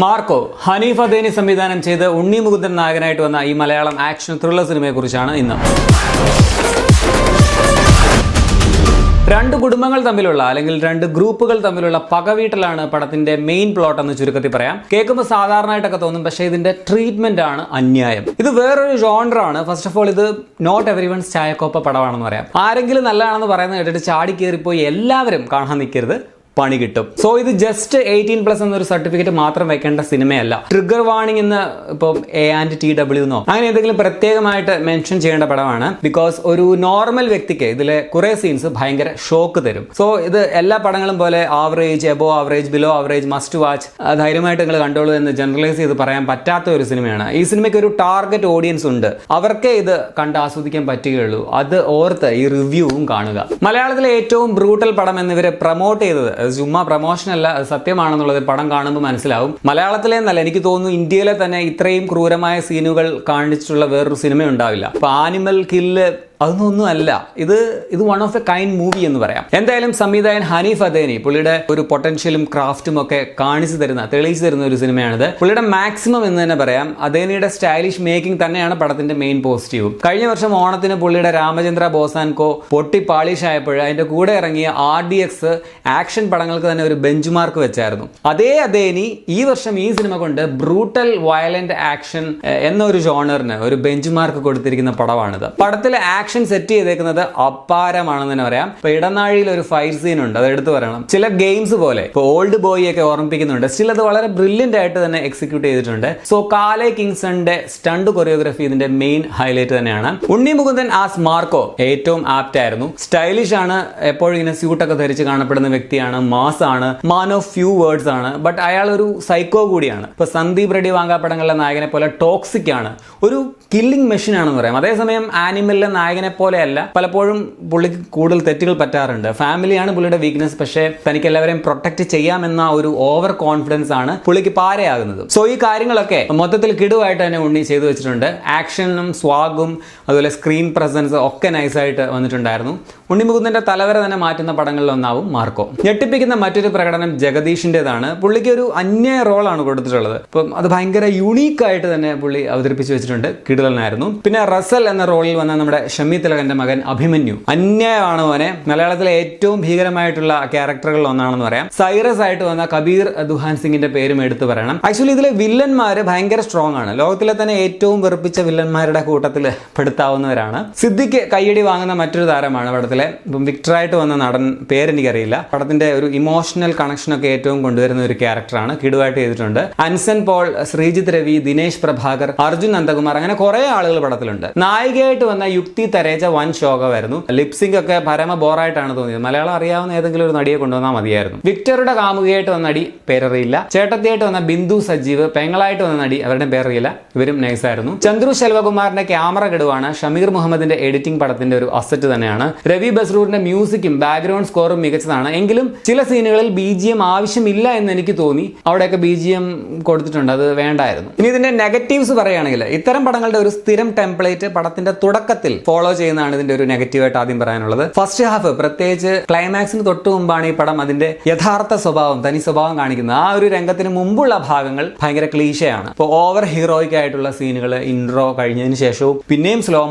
Marco Hanif Adeni സംവിധാനം ചെയ്ത് ഉണ്ണി മുകുന്ദൻ നായകനായിട്ട് വന്ന ഈ മലയാളം ആക്ഷൻ ത്രില്ലർ സിനിമയെക്കുറിച്ചാണ് ഇന്ന്. രണ്ട് കുടുംബങ്ങൾ തമ്മിലുള്ള അല്ലെങ്കിൽ രണ്ട് ഗ്രൂപ്പുകൾ തമ്മിലുള്ള പകവീട്ടലാണ് പടത്തിന്റെ മെയിൻ പ്ലോട്ട് എന്ന് ചുരുക്കത്തിൽ പറയാം. കേൾക്കുമ്പോൾ സാധാരണയായിട്ടൊക്കെ തോന്നും, പക്ഷേ ഇതിന്റെ ട്രീറ്റ്മെന്റ് ആണ് അന്യായം. ഇത് വേറൊരു ജോണറാണ്. ഫസ്റ്റ് ഓഫ് ഓൾ ഇത് നോട്ട് എവരി വൺസ് ചായക്കോപ്പ പടമാണെന്ന് പറയാം. ആരെങ്കിലും നല്ലതാണെന്ന് പറയുന്നത് കേട്ടിട്ട് ചാടി കയറിപ്പോയി എല്ലാവരും കാണാൻ നിൽക്കരുത്, പണി കിട്ടും. സോ ഇത് ജസ്റ്റ് 18+ എന്നൊരു സർട്ടിഫിക്കറ്റ് മാത്രം വെക്കേണ്ട സിനിമയല്ല. ട്രിഗർ വാർണിംഗ് എന്ന് ഇപ്പോൾ ANTW എന്നോ അങ്ങനെ എന്തെങ്കിലും പ്രത്യേകമായിട്ട് മെൻഷൻ ചെയ്യേണ്ട പടമാണ്. ബിക്കോസ് ഒരു നോർമൽ വ്യക്തിക്ക് ഇതിലെ കുറെ സീൻസ് ഭയങ്കര ഷോക്ക് തരും. സോ ഇത് എല്ലാ പടങ്ങളും പോലെ average, above average, below average, must watch ധൈര്യമായിട്ട് നിങ്ങൾ കണ്ടോളൂ എന്ന് ജനറലൈസ് ചെയ്ത് പറയാൻ പറ്റാത്ത ഒരു സിനിമയാണ്. ഈ സിനിമയ്ക്ക് ഒരു ടാർഗറ്റ് ഓഡിയൻസ് ഉണ്ട്, അവർക്കേ ഇത് കണ്ട് ആസ്വദിക്കാൻ പറ്റുകയുള്ളൂ. അത് ഓർത്ത് ഈ റിവ്യൂവും കാണുക. മലയാളത്തിലെ ഏറ്റവും ബ്രൂട്ടൽ പടം എന്നിവരെ പ്രൊമോട്ട് ചെയ്തത് ചുമ്മാ പ്രൊമോഷൻ അല്ല, സത്യമാണെന്നുള്ളത് പടം കാണുമ്പോൾ മനസ്സിലാവും. മലയാളത്തിലെ എന്നല്ല, എനിക്ക് തോന്നുന്നു ഇന്ത്യയിലെ തന്നെ ഇത്രയും ക്രൂരമായ സീനുകൾ കാണിച്ചിട്ടുള്ള വേറൊരു സിനിമ ഉണ്ടാവില്ല. ഇപ്പൊ ആനിമൽ കില്ല് അതൊന്നും അല്ല. ഇത് one of A kind movie എന്ന് പറയാം. എന്തായാലും സംവിധായകൻ ഹനീഫ് അദേനി പുള്ളിയുടെ ഒരു പൊട്ടൻഷ്യലും ക്രാഫ്റ്റും ഒക്കെ തെളിയിച്ചു തരുന്ന ഒരു സിനിമയാണിത്. പുള്ളിയുടെ മാക്സിമം എന്ന് തന്നെ പറയാം. അദേനിയുടെ സ്റ്റൈലിഷ് മേക്കിംഗ് തന്നെയാണ് പടത്തിന്റെ മെയിൻ പോസിറ്റീവും. കഴിഞ്ഞ വർഷം ഓണത്തിന് പുള്ളിയുടെ രാമചന്ദ്ര ബോസാൻകോ പൊട്ടി പാളിഷ് ആയപ്പോൾ അതിന്റെ കൂടെ ഇറങ്ങിയ RDX ആക്ഷൻ പടങ്ങൾക്ക് തന്നെ ഒരു ബെഞ്ച് മാർക്ക് വെച്ചായിരുന്നു. അതേ അദേനി ഈ വർഷം ഈ സിനിമ കൊണ്ട് ബ്രൂട്ടൽ വയലന്റ് ആക്ഷൻ എന്നൊരു ജോണറിന് ഒരു ബെഞ്ച് മാർക്ക് കൊടുത്തിരിക്കുന്ന പടമാണിത്. പടത്തിലെ ആക്ഷൻ സെറ്റ് ചെയ്തേക്കുന്നത് അപാരമാണെന്ന് തന്നെ പറയാം. ഇപ്പൊ ഇടനാഴിയിൽ ഒരു ഫൈറ്റ് സീൻ ഉണ്ട്, അത് എടുത്തു പറയണം. ചില ഗെയിംസ് പോലെ ഇപ്പൊ ഓൾഡ് ബോയ് ഒക്കെ ഓർമ്മിപ്പിക്കുന്നുണ്ട്. സ്റ്റിൽ അത് വളരെ ബ്രില്യന്റ് ആയിട്ട് തന്നെ എക്സിക്യൂട്ട് ചെയ്തിട്ടുണ്ട്. സോ കാലെ കിങ്സന്റെ സ്റ്റണ്ട് കൊറിയോഗ്രാഫി ഇതിന്റെ മെയിൻ ഹൈലൈറ്റ് തന്നെയാണ്. ഉണ്ണി മുകുന്ദൻ ആസ് മാർക്കോ ഏറ്റവും ആപ്റ്റ് ആയിരുന്നു. സ്റ്റൈലിഷ് ആണ്, എപ്പോഴും ഇങ്ങനെ സ്യൂട്ടൊക്കെ ധരിച്ച് കാണപ്പെടുന്ന വ്യക്തിയാണ്, മാസ് ആണ്, മാൻ ഓഫ് ഫ്യൂ വേർഡ്സ് ആണ്. ബട്ട് അയാൾ ഒരു സൈക്കോ കൂടിയാണ്. ഇപ്പൊ സന്ദീപ് റെഡ്ഡി വാങ്കാപ്പടങ്ങളിലെ നായകനെ പോലെ ടോക്സിക് ആണ്, ഒരു കില്ലിംഗ് മെഷീൻ ആണെന്ന് പറയാം. അതേസമയം ആനിമലിലെ നായകനെ പോലെയല്ല, പലപ്പോഴും പുള്ളിക്ക് കൂടുതൽ തെറ്റുകൾ പറ്റാറുണ്ട്. ഫാമിലിയാണ് പുള്ളിയുടെ വീക്ക്നെസ്, പക്ഷേ തനിക്ക് എല്ലാവരെയും പ്രൊട്ടക്ട് ചെയ്യാമെന്ന ഒരു ഓവർ കോൺഫിഡൻസ് ആണ് പുള്ളിക്ക് പാരയാകുന്നത്. സോ ഈ കാര്യങ്ങളൊക്കെ മൊത്തത്തിൽ കിടുവായിട്ട് തന്നെ ഉണ്ണി ചെയ്തു വെച്ചിട്ടുണ്ട്. ആക്ഷനും സ്വാഗും അതുപോലെ സ്ക്രീൻ പ്രസൻസ് ഒക്കെ നൈസായിട്ട് വന്നിട്ടുണ്ടായിരുന്നു. ഉണ്ണി മുകുന്ദന്റെ തലവര തന്നെ മാറ്റുന്ന പടങ്ങളിൽ ഒന്നാവും മാർക്കോ. ഞെട്ടിപ്പിക്കുന്ന മറ്റൊരു പ്രകടനം ജഗദീഷിന്റേതാണ്. പുള്ളിക്ക് ഒരു അന്യായ റോളാണ് കൊടുത്തിട്ടുള്ളത്. അപ്പം അത് ഭയങ്കര യുണീക്ക് ആയിട്ട് തന്നെ പുള്ളി അവതരിപ്പിച്ചു വെച്ചിട്ടുണ്ട്. കിടിലനായിരുന്നു. പിന്നെ റസൽ എന്ന റോളിൽ വന്ന നമ്മുടെ ഷമി തിലകന്റെ മകൻ അഭിമന്യു അന്യായമാണ് മോനെ. മലയാളത്തിലെ ഏറ്റവും ഭീകരമായിട്ടുള്ള ക്യാരക്ടറുകളിൽ ഒന്നാണെന്ന് പറയാം. സൈറസ് ആയിട്ട് വന്ന കബീർ ദുഹാൻ സിംഗിന്റെ പേരും എടുത്തു പറയണം. ആക്ച്വലി ഇതിലെ വില്ലന്മാര് ഭയങ്കര സ്ട്രോങ് ആണ്. ലോകത്തിലെ തന്നെ ഏറ്റവും വെറുപ്പിച്ച വില്ലന്മാരുടെ കൂട്ടത്തിൽ പെടുത്താവുന്നവരാണ്. സിദ്ദിഖ് കയ്യടി വാങ്ങുന്ന മറ്റൊരു താരമാണ് പടത്തിലെ. ഇപ്പം വിക്ടറായിട്ട് വന്ന നടൻ പേരെനിക്കറിയില്ല. പടത്തിന്റെ ഒരു ഇമോഷണൽ കണക്ഷൻ ഒക്കെ ഏറ്റവും കൊണ്ടുവരുന്ന ഒരു ക്യാരക്ടറാണ്. കിടുവായിട്ട് ചെയ്തിട്ടുണ്ട്. അൻസൻ പോൾ, ശ്രീജിത്ത് രവി, ദിനേശ് പ്രഭാകർ, അർജുൻ നന്ദകുമാർ, അങ്ങനെ കുറെ ആളുകൾ പടത്തിലുണ്ട്. നായികയായിട്ട് വന്ന യുക്തി തരേജ വൻ ശോകമായിരുന്നു. ലിപ്സിംഗ് ഒക്കെ പരമ ബോറായിട്ടാണ് തോന്നിയത്. മലയാളം അറിയാവുന്ന ഏതെങ്കിലും ഒരു നടിയെ കൊണ്ടുവന്നാൽ മതിയായിരുന്നു. വിക്ടറുടെ കാമുകയായിട്ട് വന്ന നടി പേരറിയില്ല. ചേട്ടത്തിയായിട്ട് വന്ന ബിന്ദു സജീവ്, പെങ്ങളായിട്ട് വന്ന നടി അവരുടെ പേരറിയില്ല. ഇവരും നൈസായിരുന്നു. ചന്ദ്രു ശെൽവകുമാറിന്റെ ക്യാമറ കിടുവാണ്. ഷമീർ മുഹമ്മദിന്റെ എഡിറ്റിംഗ് പടത്തിന്റെ ഒരു അസറ്റ് തന്നെയാണ്. രവി ബസ്രൂറിന്റെ മ്യൂസിക്കും ബാക്ക്ഗ്രൗണ്ട് സ്കോറും മികച്ചതാണ്. എങ്കിലും ചില സീനുകളിൽ BGM ആവശ്യമില്ല എന്ന് എനിക്ക് തോന്നി. അവിടെയൊക്കെ BGM കൊടുത്തിട്ടുണ്ട്, അത് വേണ്ടായിരുന്നു. ഇനി ഇതിന്റെ നെഗറ്റീവ്സ് പറയുകയാണെങ്കിൽ, ഇത്തരം പടങ്ങളുടെ ഒരു സ്ഥിരം ടെംപ്ലേറ്റ് പടത്തിന്റെ തുടക്കത്തിൽ ഫോളോ ചെയ്യുന്നതാണ് ഇതിന്റെ ഒരു നെഗറ്റീവായിട്ട് ആദ്യം പറയാനുള്ളത്. ഫസ്റ്റ് ഹാഫ്, പ്രത്യേകിച്ച് ക്ലൈമാക്സിന് തൊട്ട് മുമ്പാണ് ഈ പടം അതിന്റെ യഥാർത്ഥ സ്വഭാവം, തനി സ്വഭാവം കാണിക്കുന്നത്. ആ ഒരു രംഗത്തിന് മുമ്പുള്ള ഭാഗങ്ങൾ ഭയങ്കര ക്ലീശയാണ്. ഇപ്പോൾ ഓവർ ഹീറോയിക് ആയിട്ടുള്ള സീനുകൾ ഇൻട്രോ കഴിഞ്ഞതിന് ശേഷവും പിന്നെയും സ്ലോ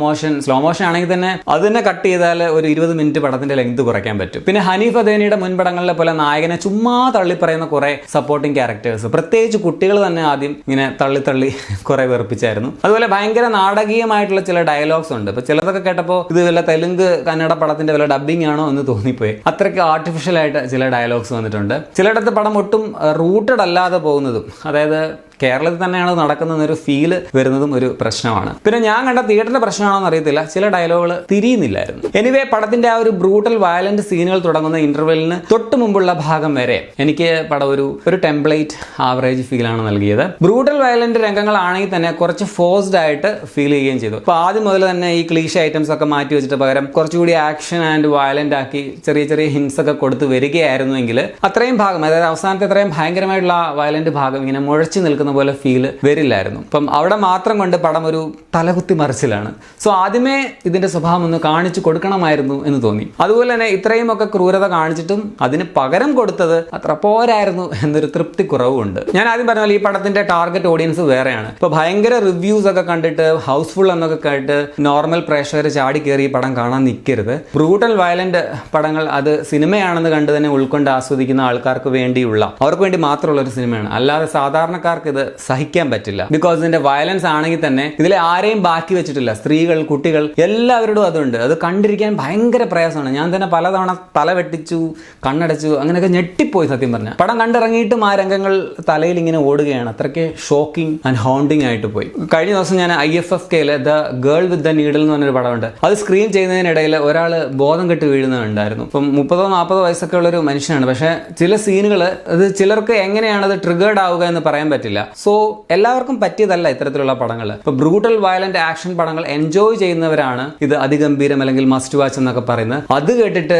മോഷൻ ആണെങ്കിൽ തന്നെ അത് തന്നെ കട്ട് ചെയ്താൽ ഒരു 20 മിനിറ്റ് പടത്തിന്റെ ലെങ്ത് കുറയ്ക്കാൻ പറ്റും. പിന്നെ ഹനീഫ് അദേനിയുടെ മുൻ പടങ്ങളിലെ പോലെ നായകനെ ചുമ്മാ തള്ളി പറയുന്ന കുറെ സപ്പോർട്ടിംഗ് ക്യാരക്ടേഴ്സ്, പ്രത്യേകിച്ച് കുട്ടികൾ തന്നെ ആദ്യം ഇങ്ങനെ തള്ളി കുറെ വെറുപ്പിച്ചായിരുന്നു. അതുപോലെ ഭയങ്കര നാടകീയമായിട്ടുള്ള ചില ഡയലോഗ്സ് ഉണ്ട്. ഇപ്പൊ ചിലതൊക്കെ കേട്ടപ്പോൾ ഇത് വല്ല തെലുങ്ക് കന്നഡ പടത്തിന്റെ വല്ല ഡബ്ബിംഗ് ആണോ എന്ന് തോന്നിപ്പോയി. അത്രയ്ക്ക് ആർട്ടിഫിഷ്യൽ ആയിട്ട് ചില ഡയലോഗ്സ് വന്നിട്ടുണ്ട്. ചിലയിടത്ത് പടം ഒട്ടും റൂട്ടഡ് അല്ലാതെ പോകുന്നതും, അതായത് കേരളത്തിൽ തന്നെയാണ് നടക്കുന്നതെന്നൊരു ഫീല് വരുന്നതും ഒരു പ്രശ്നമാണ്. പിന്നെ ഞാൻ കണ്ട തിയേറ്ററിന്റെ പ്രശ്നമാണോന്ന് അറിയത്തില്ല, ചില ഡയലോഗുകൾ തിരിയുന്നില്ലായിരുന്നു. എനിവേ പടത്തിന്റെ ആ ഒരു ബ്രൂട്ടൽ വയലന്റ് സീനുകൾ തുടങ്ങുന്ന ഇന്റർവെല്ലിന് തൊട്ട് മുമ്പുള്ള ഭാഗം വരെ എനിക്ക് പടം ഒരു ടെംപ്ലേറ്റ് ആവറേജ് ഫീലാണ് നൽകിയത്. ബ്രൂട്ടൽ വയലന്റ് രംഗങ്ങളാണെങ്കിൽ തന്നെ കുറച്ച് ഫോഴ്സ്ഡ് ആയിട്ട് ഫീൽ ചെയ്യുകയും ചെയ്തു. അപ്പൊ ആദ്യം മുതൽ തന്നെ ഈ ക്ലീഷ ഐറ്റംസ് ഒക്കെ മാറ്റി വെച്ചിട്ട് പകരം കുറച്ചുകൂടി ആക്ഷൻ ആൻഡ് വയലന്റ് ആക്കി ചെറിയ ഹിൻസ് ഒക്കെ കൊടുത്ത് വരികയായിരുന്നുവെങ്കിൽ അത്രയും ഭാഗം, അതായത് അവസാനത്തെ അത്രയും ഭയങ്കരമായിട്ടുള്ള വയലന്റ് ഭാഗം ഇങ്ങനെ മുഴച്ചു നിൽക്കുന്ന നിൽക്കുന്ന പോലെ ഫീൽ വരില്ലായിരുന്നു. അപ്പം അവിടെ മാത്രം കൊണ്ട് പടം ഒരു തലകുത്തി മറിച്ചിലാണ്. സോ ആദ്യമേ ഇതിന്റെ സ്വഭാവം ഒന്ന് കാണിച്ചു കൊടുക്കണമായിരുന്നു എന്ന് തോന്നി. അതുപോലെ തന്നെ ഇത്രയും ഒക്കെ ക്രൂരത കാണിച്ചിട്ടും അതിന് പകരം കൊടുത്തത് അത്ര പോരായിരുന്നു എന്നൊരു തൃപ്തി കുറവുണ്ട്. ഞാൻ ആദ്യം പറഞ്ഞാൽ ഈ പടത്തിന്റെ ടാർഗറ്റ് ഓഡിയൻസ് വേറെയാണ്. ഇപ്പൊ ഭയങ്കര റിവ്യൂസ് ഒക്കെ കണ്ടിട്ട് ഹൗസ്ഫുൾ എന്നൊക്കെ കേട്ട് നോർമൽ പ്രേക്ഷകർ ചാടി കയറി ഈ പടം കാണാൻ നിൽക്കരുത്. ബ്രൂട്ടൽ വയലന്റ് പടങ്ങൾ അത് സിനിമയാണെന്ന് കണ്ട് തന്നെ ഉൾക്കൊണ്ട് ആസ്വദിക്കുന്ന ആൾക്കാർക്ക് വേണ്ടിയുള്ള, അവർക്ക് വേണ്ടി മാത്രമുള്ള ഒരു സിനിമയാണ്. അല്ലാതെ സാധാരണക്കാർക്ക് ഇത് സഹിക്കാൻ പറ്റില്ല. ബിക്കോസ് ഇതിന്റെ വയലൻസ് ആണെങ്കിൽ തന്നെ ഇതിലെ ആരെയും ബാക്കി വെച്ചിട്ടില്ല. സ്ത്രീകൾ, കുട്ടികൾ എല്ലാവരോടും അതുണ്ട്. അത് കണ്ടിരിക്കാൻ ഭയങ്കര പ്രയാസമാണ്. ഞാൻ തന്നെ പലതവണ തല വെട്ടിച്ചു, കണ്ണടച്ചു, അങ്ങനെയൊക്കെ ഞെട്ടിപ്പോയി സത്യം പറഞ്ഞാൽ. പടം കണ്ടിറങ്ങിയിട്ടും ആ രംഗങ്ങൾ തലയിൽ ഇങ്ങനെ ഓടുകയാണ്. അത്രയ്ക്ക് ഷോക്കിംഗ് ആൻഡ് ഹോണ്ടിങ് ആയിട്ട് പോയി. കഴിഞ്ഞ ദിവസം ഞാൻ IFFKയിലെ the girl with the needle എന്ന് പറഞ്ഞൊരു പടമുണ്ട്. അത് സ്ക്രീൻ ചെയ്യുന്നതിനിടയിൽ ഒരാൾ ബോധം കെട്ട് വീഴുന്നുണ്ടായിരുന്നു. ഇപ്പം 30-40 വയസ്സൊക്കെ ഉള്ളൊരു മനുഷ്യനാണ്. പക്ഷേ ചില സീനുകൾ അത് ചിലർക്ക് എങ്ങനെയാണ് അത് ട്രിഗേർഡ് ആവുക എന്ന് പറയാൻ പറ്റില്ല. സോ എല്ലാവർക്കും പറ്റിയതല്ല ഇത്തരത്തിലുള്ള പടങ്ങൾ. ഇപ്പൊ ബ്രൂട്ടൽ വയലന്റ് ആക്ഷൻ പടങ്ങൾ എൻജോയ് ചെയ്യുന്നവരാണ് ഇത് അതിഗംഭീരം അല്ലെങ്കിൽ മസ്റ്റ് വാച്ച് എന്നൊക്കെ പറയുന്നത്. അത് കേട്ടിട്ട്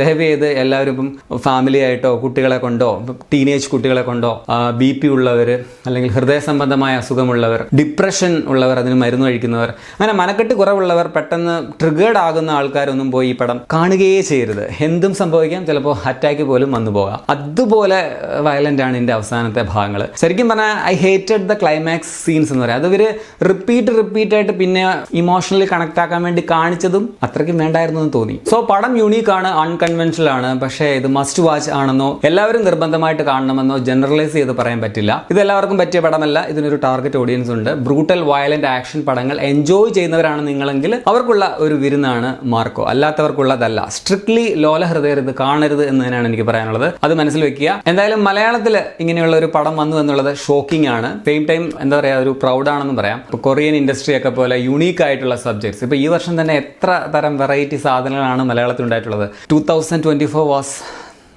ദയവ് ചെയ്ത് എല്ലാവരും ഇപ്പം ഫാമിലി ആയിട്ടോ കുട്ടികളെ കൊണ്ടോ ടീനേജ് കുട്ടികളെ കൊണ്ടോ BP ഉള്ളവർ അല്ലെങ്കിൽ ഹൃദയ സംബന്ധമായ അസുഖമുള്ളവർ, ഡിപ്രഷൻ ഉള്ളവർ, അതിന് മരുന്ന് കഴിക്കുന്നവർ, അങ്ങനെ മനക്കെട്ട് കുറവുള്ളവർ, പെട്ടെന്ന് ട്രിഗേർഡ് ആകുന്ന ആൾക്കാരൊന്നും പോയി ഈ പടം കാണുകയേ ചെയ്യരുത്. എന്തും സംഭവിക്കാം. ചിലപ്പോൾ അറ്റാക്ക് പോലും വന്നു പോകാം. അതുപോലെ വയലന്റ് ആണ് ഇതിന്റെ അവസാനത്തെ ഭാഗങ്ങൾ. ശരിക്കും പറഞ്ഞാൽ I hated the climax scenes എന്ന് പറയാം. അത് ഇവര് റിപ്പീറ്റ് ആയിട്ട് പിന്നെ ഇമോഷണലി കണക്ട് ആക്കാൻ വേണ്ടി കാണിച്ചതും അത്രയ്ക്കും വേണ്ടായിരുന്നു എന്ന് തോന്നി. സോ പടം യുണീക്ക് ആണ്, അൺകൺവെൻഷണൽ ആണ്. പക്ഷേ ഇത് മസ്റ്റ് വാച്ച് ആണെന്നോ എല്ലാവരും നിർബന്ധമായിട്ട് കാണണമെന്നോ ജനറലൈസ് ചെയ്ത് പറയാൻ പറ്റില്ല. ഇത് എല്ലാവർക്കും പറ്റിയ പടമല്ല. ഇതിനൊരു ടാർഗറ്റ് ഓഡിയൻസ് ഉണ്ട്. ബ്രൂട്ടൽ വയലന്റ് ആക്ഷൻ പടങ്ങൾ എൻജോയ് ചെയ്യുന്നവരാണ് നിങ്ങളെങ്കിൽ അവർക്കുള്ള ഒരു വിരുന്നാണ് മാർക്കോ. അല്ലാത്തവർക്കുള്ളതല്ല. സ്ട്രിക്ട്ലി ലോലഹൃദയർ ഇത് കാണരുത് എന്ന് തന്നെയാണ് എനിക്ക് പറയാനുള്ളത്. അത് മനസ്സിൽ വെക്കുക. എന്തായാലും മലയാളത്തിൽ ഇങ്ങനെയുള്ള ഒരു പടം വന്നു എന്നുള്ളത് ഷോക്കിംഗ് ആണ്. സെയിം ടൈം എന്താ പറയുക, ഒരു പ്രൗഡാണെന്ന് പറയാം. ഇപ്പൊ കൊറിയൻ ഇൻഡസ്ട്രി ഒക്കെ പോലെ യുണീക്ക് ആയിട്ടുള്ള സബ്ജക്ട്സ്. ഇപ്പൊ ഈ വർഷം തന്നെ എത്ര തരം വെറൈറ്റി സാധനങ്ങളാണ് മലയാളത്തിൽ ഉണ്ടായിട്ടുള്ളത്. 2024 വാസ്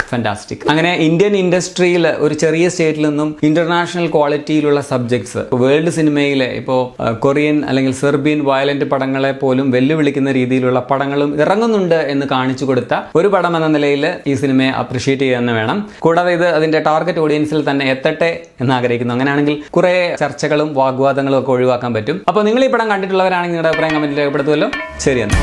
ഫാന്റാസ്റ്റിക്. അങ്ങനെ ഇന്ത്യൻ ഇൻഡസ്ട്രിയിൽ ഒരു ചെറിയ സ്റ്റേറ്റിൽ നിന്നും ഇന്റർനാഷണൽ ക്വാളിറ്റിയിലുള്ള സബ്ജക്ട്സ് വേൾഡ് സിനിമയിലെ ഇപ്പോൾ കൊറിയൻ അല്ലെങ്കിൽ സെർബിയൻ വയലന്റ് പടങ്ങളെ പോലും വെല്ലുവിളിക്കുന്ന രീതിയിലുള്ള പടങ്ങളും ഇറങ്ങുന്നുണ്ട് എന്ന് കാണിച്ചു കൊടുത്ത ഒരു പടം എന്ന നിലയിൽ ഈ സിനിമയെ അപ്രിഷിയേറ്റ് ചെയ്യുക തന്നെ വേണം. കൂടാതെ ഇത് അതിന്റെ ടാർഗറ്റ് ഓഡിയൻസിൽ തന്നെ എത്തട്ടെ എന്ന് ആഗ്രഹിക്കുന്നു. അങ്ങനെയാണെങ്കിൽ കുറെ ചർച്ചകളും വാഗ്വാദങ്ങളും ഒക്കെ ഒഴിവാക്കാൻ പറ്റും. അപ്പോൾ നിങ്ങൾ ഈ പടം കണ്ടിട്ടുള്ളവരാണെങ്കിൽ നിങ്ങളുടെ അഭിപ്രായം കമന്റിൽ രേഖപ്പെടുത്തുമല്ലോ. ശരിയെന്ന്.